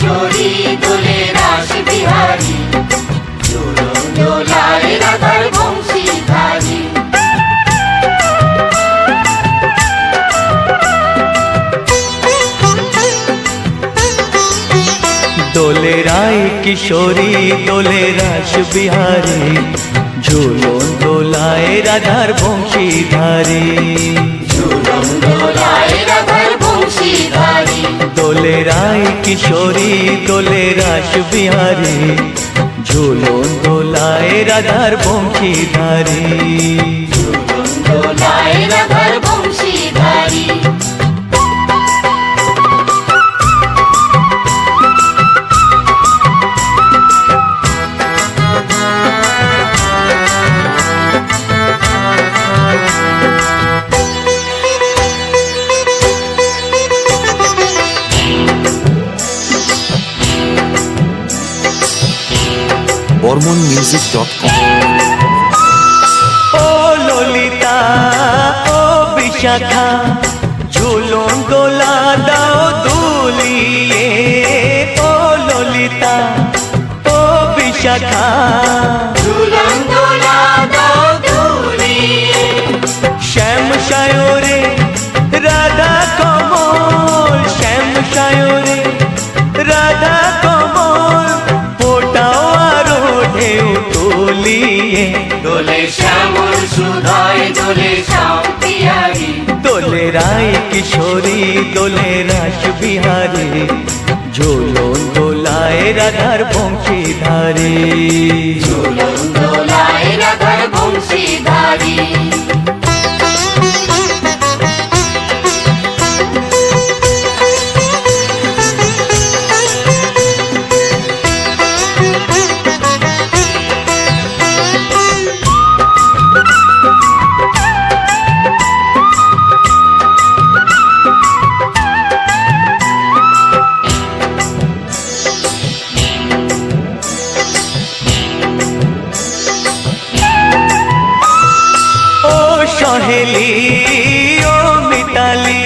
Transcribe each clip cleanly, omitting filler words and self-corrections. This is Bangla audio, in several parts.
কিশোরী দোলে রাস বিহারী, ঝুলন দোলায় রাধার বংশীধারী। দোলে রায় কিশোরী দোলে রাস বিহারী, ঝুলন দোলায় রাধার বংশীধারী। ঝুলন দোলায় রাধার বংশীধারী। দোলে রায় কিশোরী দোলে রাস বিহারী, ঝুলন দোলায় রাধার বংশীধারী। ঝুলন দোলায় রাধার বংশীধারী। BormonMusic.com। ও ললিতা ও বিশাখা, ঝুলন দোলা দাও দুলিয়ে। ও ললিতা ও বিশাখা, ঝুলন দোলা দাও দুলিয়ে। শ্যাম সায়রে রাধা কমল, শ্যাম সায়রে রাধা কমল, ফোটাও আরো ঢেউ তুলিয়ে। দোলে শ্যামল সুধায় দোলে শ্যাম বিহারী। দোলে রায় কিশোরী দোলে রাস বিহারী, ঝুলন দোলায় রাধার বংশীধারী। ঝুলন দোলায় রাধার বংশীধারী। সহেলি ও মিতালি,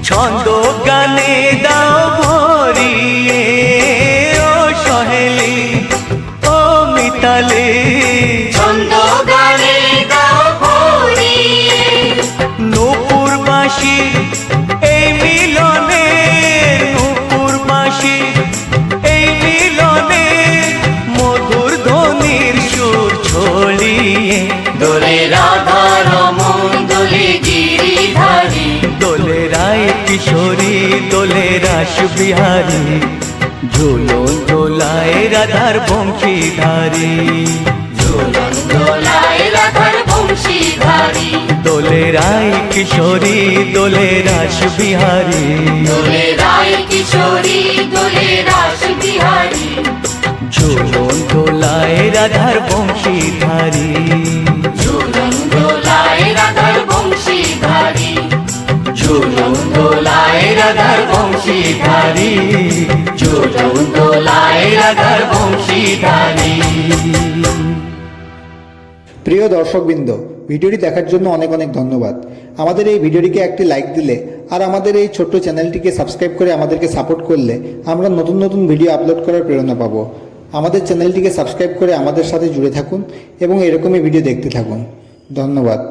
ছন্দ গানে দাও ভরিয়ে। ও সহেলি ও মিতালি, ছন্দ গানে দাও ভরিয়ে। নূপুর বাঁশি এই মিলনে, নূপুর বাঁশি এই মিলনে, মধুর ধ্বনির সুর ছড়িয়ে। দোলে রাধা রমন দোলে গিরিধারী। দোলে রায় কিশোরী দোলে রাস বিহারী, ঝুলন দোলায় রাধার বংশীধারী। ঝুলন দোলায় রাধার বংশীধারী। দোলে রায় কিশোরী দোলে রাস বিহারী, দোলে রায় কিশোরী দোলে রাস বিহারী। ঝুলন দোলায় রাধার বংশীধারী। ঝুলন দোলায় রাধার বংশীধারী। ঝুলন দোলায় রাধার বংশীধারী। ঝুলন দোলায় রাধার বংশীধারী। প্রিয় দর্শকবৃন্দ, ভিডিওটি দেখার জন্য অনেক অনেক ধন্যবাদ। আমাদের এই ভিডিওটিকে একটি লাইক দিলে আর আমাদের এই ছোট্ট চ্যানেলটিকে সাবস্ক্রাইব করে আমাদেরকে সাপোর্ট করলে আমরা নতুন নতুন ভিডিও আপলোড করার প্রেরণা পাবো। আমাদের চ্যানেলটিকে সাবস্ক্রাইব করে আমাদের সাথে জুড়ে থাকুন এবং এরকমই ভিডিও দেখতে থাকুন। ধন্যবাদ।